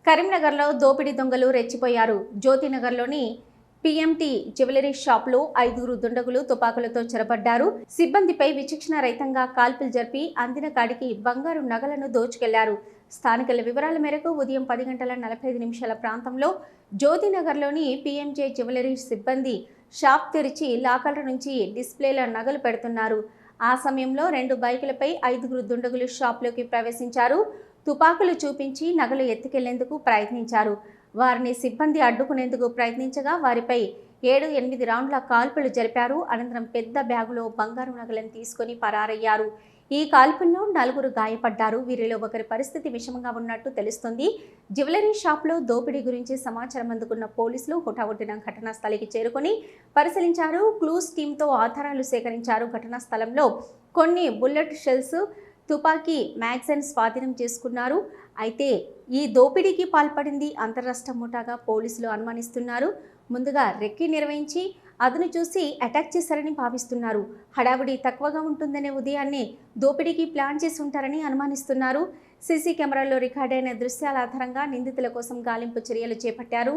కరీంనగర్లో దోపిడీ దొంగలు రెచ్చిపోయారు. జ్యోతినగర్లోని పిఎంటి జ్యువెలరీ షాప్లో 5 దుండగులు తుపాకులతో చెరపడ్డారు. సిబ్బందిపై విచక్షణ రహితంగా కాల్పులు జరిపి అందిన కాడికి బంగారు నగలను దోచుకెళ్లారు. స్థానికుల వివరాల మేరకు ఉదయం 10:45 ప్రాంతంలో జ్యోతినగర్లోని పిఎంజే జ్యువెలరీ సిబ్బంది షాప్ తెరిచి లాకర్ల నుంచి డిస్ప్లేల నగలు పెడుతున్నారు. ఆ సమయంలో 2 బైకులపై 5 దుండగులు షాప్లోకి ప్రవేశించారు. తుపాకులు చూపించి నగలు ఎత్తుకెళ్లేందుకు ప్రయత్నించారు. వారిని సిబ్బంది అడ్డుకునేందుకు ప్రయత్నించగా వారిపై 7-8 రౌండ్ల కాల్పులు జరిపారు. అనంతరం పెద్ద బ్యాగులో బంగారు నగలను తీసుకుని పరారయ్యారు. ఈ కాల్పుల్లో 4 గాయపడ్డారు. వీరిలో ఒకరి పరిస్థితి విషమంగా ఉన్నట్టు తెలుస్తుంది. జ్యువెలరీ షాప్లో దోపిడీ గురించి సమాచారం అందుకున్న పోలీసులు హుటాహుటిన ఘటనా స్థలికి చేరుకుని పరిశీలించారు. క్లూస్ టీంతో ఆధారాలు సేకరించారు. ఘటనా స్థలంలో కొన్ని బుల్లెట్ షెల్స్, తుపాకీ మ్యాగజైన్ స్వాధీనం చేసుకున్నారు. అయితే ఈ దోపిడీకి పాల్పడింది అంతర్రాష్ట్ర ముఠాగా పోలీసులు అనుమానిస్తున్నారు. ముందుగా రెక్కీ నిర్వహించి అదును చూసి అటాక్ చేశారని భావిస్తున్నారు. హడావుడి తక్కువగా ఉంటుందనే ఉదయాన్నే దోపిడీకి ప్లాన్ చేసి ఉంటారని అనుమానిస్తున్నారు. సీసీ కెమెరాల్లో రికార్డైన దృశ్యాల ఆధారంగా నిందితుల కోసం గాలింపు చర్యలు చేపట్టారు.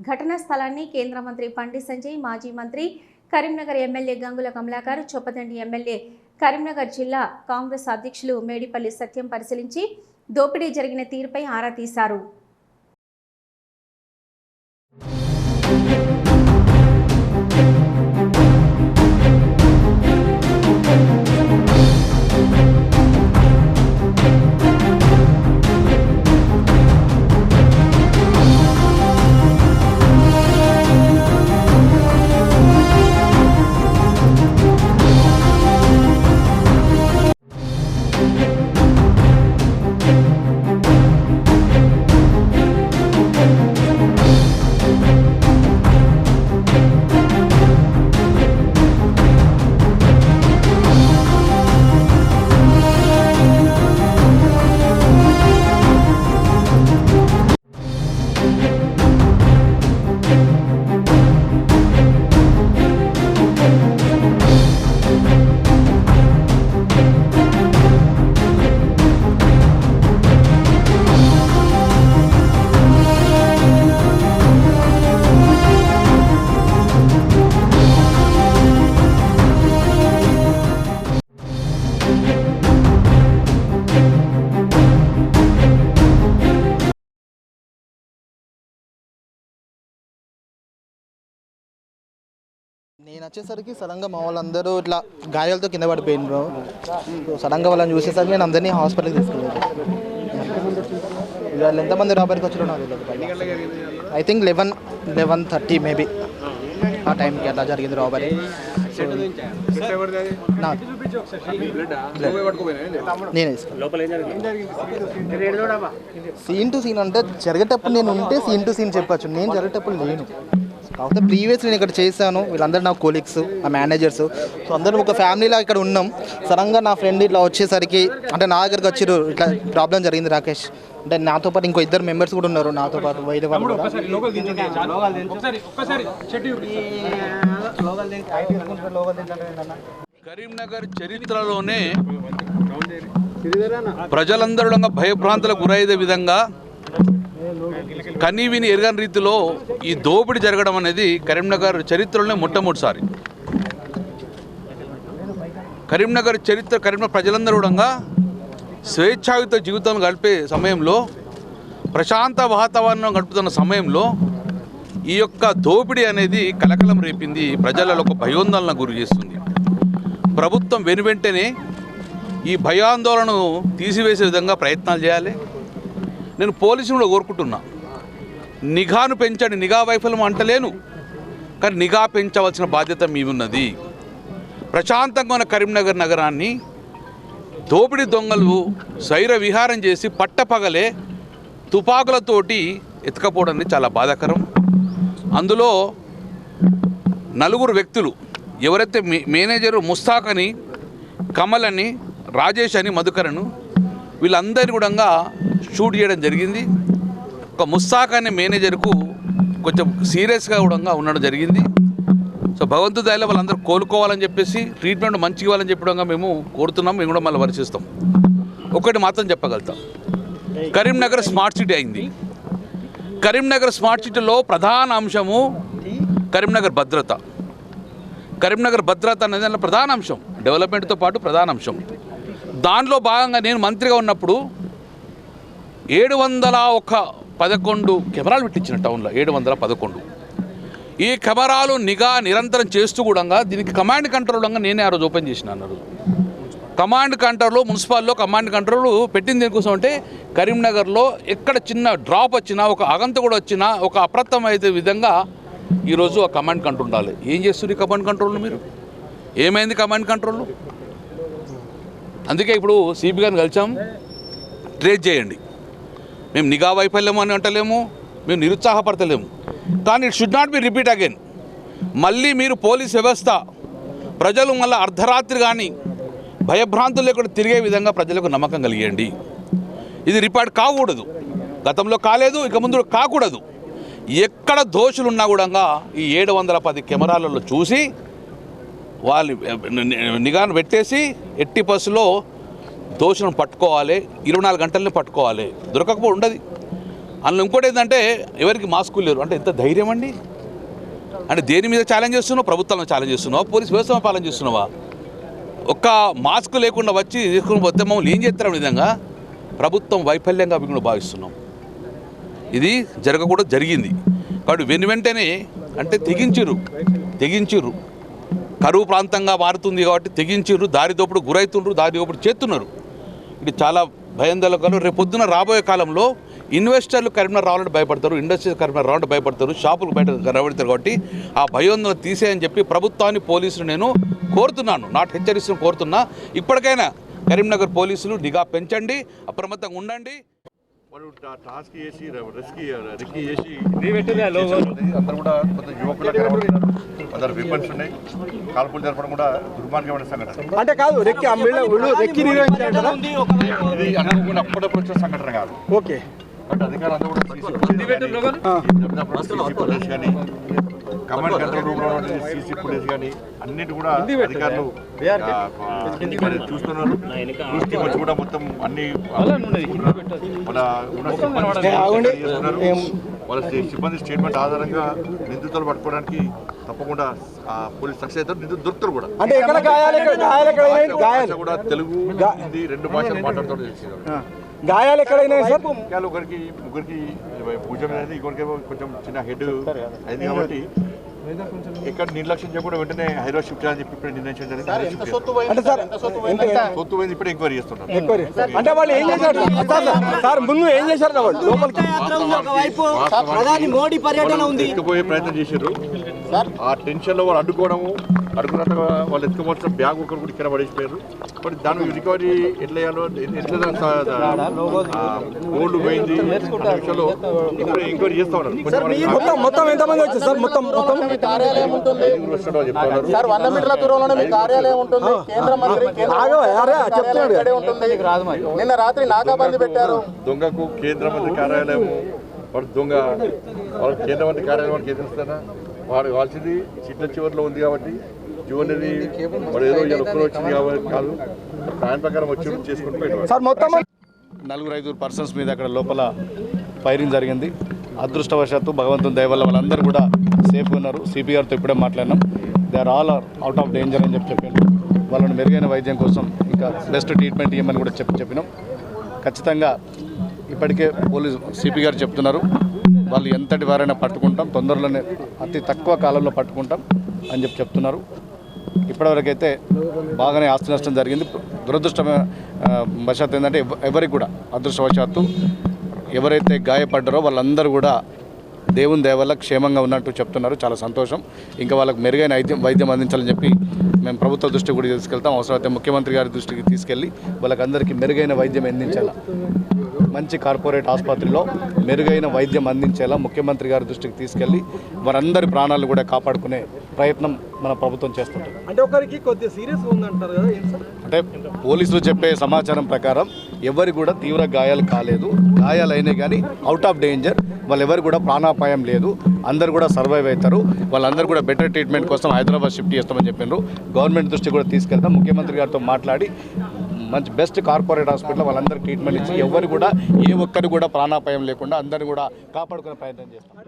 ఘటనా స్థలాన్ని కేంద్ర మంత్రి బండి సంజయ్, మాజీ మంత్రి, కరీంనగర్ ఎమ్మెల్యే గంగుల కమలాకర్, చొప్పదండి ఎమ్మెల్యే, కరీంనగర్ జిల్లా కాంగ్రెస్ అధ్యక్షులు మేడిపల్లి సత్యం పరిశీలించి దోపిడీ జరిగిన తీరుపై ఆరా తీశారు. నేను వచ్చేసరికి సడన్గా మా వాళ్ళందరూ ఇట్లా గాయాలతో కింద పడిపోయినారు. సో సడన్గా వాళ్ళని చూసేసరికి నేను అందరినీ హాస్పిటల్కి తీసుకెళ్ళాను. వాళ్ళు ఎంతమంది రాబరికి వచ్చారో నాకు తెలియదు. ఐ థింక్ 11:30 మేబీ ఆ టైంకి అట్లా జరిగింది రాబరీ. నేనే సీన్ టు సీన్ అంటే జరిగేటప్పుడు నేను ఉంటే సీన్ టు సీన్ చెప్పచ్చు, నేను జరిగేటప్పుడు లేను. కాకపోతే ప్రీవియస్ నేను ఇక్కడ చేశాను. వీళ్ళందరూ నా కొలీగ్స్, నా మేనేజర్స్, సో అందరూ ఒక ఫ్యామిలీలా ఇక్కడ ఉన్నాం. సడన్గా నా ఫ్రెండ్ ఇట్లా వచ్చేసరికి అంటే నా దగ్గరికి వచ్చారు, ఇట్లా ప్రాబ్లం జరిగింది రాకేష్ అంటే నాతో పాటు ఇంకో 2 మెంబర్స్ కూడా ఉన్నారు నాతో పాటు వైద్య వాళ్ళు కూడా. కరీంనగర్ చరిత్రలోనే ప్రజలందరూ భయభ్రాంతులకు గురయ్యే విధంగా కనీవిని ఎరగని రీతిలో ఈ దోపిడీ జరగడం అనేది కరీంనగర్ చరిత్రలోనే మొట్టమొదటిసారి. కరీంనగర్ ప్రజలందరూ కూడా స్వేచ్ఛాయుత జీవితం గడిపే సమయంలో, ప్రశాంత వాతావరణం గడుపుతున్న సమయంలో ఈ యొక్క దోపిడీ అనేది కలకలం రేపింది, ప్రజలలో ఒక భయోందోళన గురి చేస్తుంది. ప్రభుత్వం వెనువెంటనే ఈ భయాందోళనను తీసివేసే విధంగా ప్రయత్నాలు చేయాలి. నేను పోలీసులు కూడా కోరుకుంటున్నా, నిఘాను పెంచండి. నిఘా వైఫల్యం అంటలేను, కానీ నిఘా పెంచవలసిన బాధ్యత మీ ఉన్నది. ప్రశాంతంగా ఉన్న కరీంనగర్ నగరాన్ని దోపిడీ దొంగలు శైర విహారం చేసి పట్టపగలే తుపాకులతోటి ఎత్తుకపోవడం చాలా బాధాకరం. అందులో 4 వ్యక్తులు ఎవరైతే మేనేజరు ముస్తాక్ అని, కమల్ అని, రాజేష్ అని, మధుకరను, వీళ్ళందరినీ కూడా షూట్ చేయడం జరిగింది. ఒక ముస్తాక్ అనే మేనేజర్కు కొంచెం సీరియస్గా కూడా ఉండడం జరిగింది. సో భగవంతుడి దయలో వాళ్ళందరూ కోలుకోవాలని చెప్పేసి, ట్రీట్మెంట్ మంచిగా ఇవ్వాలని చెప్పడంగా మేము కోరుతున్నాం. మేము కూడా మళ్ళీ వర్షిస్తాం. ఒకటి మాత్రం చెప్పగలుగుతాం, కరీంనగర్ స్మార్ట్ సిటీ అయింది. కరీంనగర్ స్మార్ట్ సిటీలో ప్రధాన అంశము కరీంనగర్ భద్రత. కరీంనగర్ భద్రత అనేది దాంట్లో ప్రధాన అంశం, డెవలప్మెంట్తో పాటు ప్రధాన అంశం. దాంట్లో భాగంగా నేను మంత్రిగా ఉన్నప్పుడు 711 కెమెరాలు పెట్టించిన టౌన్లో, 711. ఈ కెమెరాలు నిఘా నిరంతరం చేస్తూ కూడా దీనికి కమాండ్ కంట్రోల్ నేనే ఆ రోజు ఓపెన్ చేసిన అన్నారు. కమాండ్ కంట్రోల్ మున్సిపాల్లో కమాండ్ కంట్రోల్ పెట్టింది దేనికోసం అంటే కరీంనగర్లో ఎక్కడ చిన్న డ్రాప్ వచ్చినా, ఒక అగంతకుడు వచ్చినా, ఒక అప్రమత్తమైతే విధంగా ఈరోజు ఆ కమాండ్ కంట్రోల్ ఉండాలి. ఏం చేస్తుంది కమాండ్ కంట్రోల్? మీరు ఏమైంది కమాండ్ కంట్రోల్? అందుకే ఇప్పుడు సిపి గారిని కలిసాం, ట్రేస్ చేయండి. మేము నిఘా వైఫల్యం అని అంటలేము, మేము నిరుత్సాహపడతలేము, కానీ it should not be repeat again. మళ్ళీ మీరు పోలీస్ వ్యవస్థ ప్రజలు మళ్ళీ అర్ధరాత్రి కానీ భయభ్రాంతులు లేకుండా తిరిగే విధంగా ప్రజలకు నమ్మకం కలిగేయండి. ఇది రిపీట్ కాకూడదు, గతంలో కాలేదు, ఇక ముందు కాకూడదు. ఎక్కడ దోషులున్నా కూడా ఈ 710 కెమెరాలలో చూసి వాళ్ళు నిఘాను పెట్టేసి ఎట్టి బస్సులో దోషులను పట్టుకోవాలి, 24 గంటలని పట్టుకోవాలి, దొరకకపోతే ఉండదు. అందులో ఇంకోటి ఏంటంటే ఎవరికి మాస్కులు లేరు అంటే ఎంత ధైర్యం అండి? అంటే దేని మీద ఛాలెంజ్ చేస్తున్నావు? ప్రభుత్వాలను ఛాలెంజ్ చేస్తున్నావా? పోలీస్ వ్యవస్థ పాలన చేస్తున్నావా? ఒక్క మాస్క్ లేకుండా వచ్చి తీసుకుని పోతే మమ్మల్ని ఏం చేస్తారని విధంగా ప్రభుత్వం వైఫల్యంగా మేము భావిస్తున్నాం. ఇది జరగకూడదు, జరిగింది. కాబట్టి వెంటనే అంటే తెగించిర్రు. కరువు ప్రాంతంగా మారుతుంది కాబట్టి తెగించిర్రు, దారి దోపుడు గురవుతుండ్రు, దారి దోపుడు చేస్తున్నారు. ఇది చాలా భయాందోళనలు. రేపు పొద్దున రాబోయే కాలంలో ఇన్వెస్టర్లు కరీంనగర్ రావాలంటే భయపడతారు, ఇండస్ట్రీస్ కరీంనగర్ రావాలంటే భయపడతారు, షాపులు బయట రాబడతారు. కాబట్టి ఆ భయోందోళన తీసేయని చెప్పి ప్రభుత్వాన్ని, పోలీసులు నేను కోరుతున్నాను, కోరుతున్నా. ఇప్పటికైనా కరీంనగర్ పోలీసులు నిఘా పెంచండి, అప్రమత్తంగా ఉండండి. వాళ్ళు టాస్క్ చేసి రెక్కి చేసి అందరూ కూడా కొంత యువకులు కొందరు విపన్స్ ఉన్నాయి, కాల్పులు జరపడం కూడా దుర్మార్గమైన సంఘటన. అంటే కాదు రెక్కి ఇది అనుకోకుండా అప్పుడప్పుడు వచ్చిన సంఘటన కాదు. ఓకే, అధికారులు కూడా ఫుటేజ్ కానీ కమాండ్ కంట్రోల్ రూమ్ లో సీసీ ఫుటేజ్ కానీ అన్నిటి కూడా అధికారులు చూస్తున్నారు. దృష్టి వచ్చి కూడా మొత్తం అన్ని వాళ్ళ సిబ్బంది స్టేట్మెంట్ ఆధారంగా నిందితులు పట్టుకోవడానికి తప్పకుండా పోలీస్ సక్సెస్ అవుతారు. నిందితులు దొరుకుతారు కూడా. కూడా తెలుగు, హిందీ 2 భాషలు మాట్లాడుతూ గాయాలు ఎక్కడైనా ఒకరికి ముగ్గురికి భుజం అనేది, ఇంకొకరికి కొంచెం చిన్న హెడ్ అయింది. కాబట్టి ఇక్కడ నిర్లక్ష్యం చేయకుండా వెంటనే హైదరాబాద్ షిఫ్ట్ చేయాలని చెప్పి ఇప్పుడు నిర్ణయించడం జరిగింది. సొత్తు పోయింది, ఇప్పుడు ఎంక్వైరీ చేస్తున్నారు. అంటే వాళ్ళు ఏం చేశారు సార్? ముందు ఏం చేశారు? మోడీ పర్యటన ఉంది, ఎత్తుకుపోయే ప్రయత్నం చేశారు. ఆ టెన్షన్ లో వాళ్ళు అడుగున్నట్టుగా వాళ్ళు ఎత్తుకోవాల్సిన బ్యాగ్ ఒకరు కూడా ఇక్కడ పడేసిపోయారు. బట్ దాని రికవరీ ఎట్లా చేయాలో, గోల్డ్ పోయింది విషయంలో ఎంక్వైరీ చేస్తా ఉన్నారు. మొత్తం ఎంతమంది వచ్చారు సార్? మొత్తం సార్ 100 మీటర్ల దూరంలోనే మీ కార్యాలయం ఉంటుంది. కేంద్ర మంత్రి నిన్న రాత్రి నాకాబందీ పెట్టారు. దొంగకు కేంద్ర మంత్రి కార్యాలయం, వాడు దొంగ, వాళ్ళ కేంద్ర మంత్రి కార్యాలయం వాడికి ఎదురుస్తారా? వాడు కావాల్సింది సీట్ల చివరిలో ఉంది కాబట్టి జ్యువెలరీ వాడు ఏదో ఒక్కరు వచ్చింది కాబట్టి కాదు, ఆయన ప్రకారం వచ్చి చేసుకుంటూ పోయినారు. 4-5 పర్సన్స్ మీద అక్కడ లోపల ఫైరింగ్ జరిగింది. అదృష్టవశాత్తు భగవంతుని దయ వల్ల వాళ్ళందరూ కూడా సేఫ్గా ఉన్నారు. సిపి గారితో ఇప్పుడే మాట్లాడినాం. They are all out of danger అని చెప్పాను. వాళ్ళని మెరుగైన వైద్యం కోసం ఇంకా బెస్ట్ ట్రీట్మెంట్ ఇవ్వమని కూడా చెప్పినాం. ఖచ్చితంగా ఇప్పటికే పోలీసు సిపి గారు చెప్తున్నారు, వాళ్ళు ఎంతటి వారైనా పట్టుకుంటాం, తొందరలోనే అతి తక్కువ కాలంలో పట్టుకుంటాం అని చెప్తున్నారు. ఇప్పటివరకైతే బాగానే ఆస్తి నష్టం జరిగింది. దురదృష్టవశాత్తు ఏంటంటే ఎవరికి కూడా అదృష్టవశాత్తు ఎవరైతే గాయపడ్డారో వాళ్ళందరూ కూడా దేవుని దయ వల్ల క్షేమంగా ఉన్నట్టు చెప్తున్నారు. చాలా సంతోషం. ఇంకా వాళ్ళకు మెరుగైన వైద్యం అందించాలని చెప్పి మేము ప్రభుత్వ దృష్టికి కూడా తీసుకెళ్తాం. అవసరమైతే ముఖ్యమంత్రి గారి దృష్టికి తీసుకెళ్ళి వాళ్ళకందరికీ మెరుగైన వైద్యం అందించాలా, మంచి కార్పొరేట్ ఆసుపత్రిలో మెరుగైన వైద్యం అందించేలా ముఖ్యమంత్రి గారి దృష్టికి తీసుకెళ్ళి వారందరి ప్రాణాలు కూడా కాపాడుకునే ప్రయత్నం మన ప్రభుత్వం చేస్తుంటుంది. అంటే ఒకరికి కొద్దిగా సీరియస్ ఉందంటారు కదా? అంటే పోలీసులు చెప్పే సమాచారం ప్రకారం ఎవరికి కూడా తీవ్ర గాయాలు కాలేదు. గాయాలైనా కానీ అవుట్ ఆఫ్ డేంజర్, వాళ్ళు ఎవరు కూడా ప్రాణాపాయం లేదు. అందరు కూడా సర్వైవ్ అవుతారు. వాళ్ళందరూ కూడా బెటర్ ట్రీట్మెంట్ కోసం హైదరాబాద్ షిఫ్ట్ చేస్తామని చెప్పినారు. గవర్నమెంట్ దృష్టి కూడా తీసుకెళ్తాం. ముఖ్యమంత్రి గారితో మాట్లాడి మంచి బెస్ట్ కార్పొరేట్ హాస్పిటల్ వాళ్ళందరూ ట్రీట్మెంట్ ఇచ్చి ఎవరు కూడా ఏ ఒక్కరు కూడా ప్రాణాపాయం లేకుండా అందరిని కూడా కాపాడుకునే ప్రయత్నం చేస్తాం.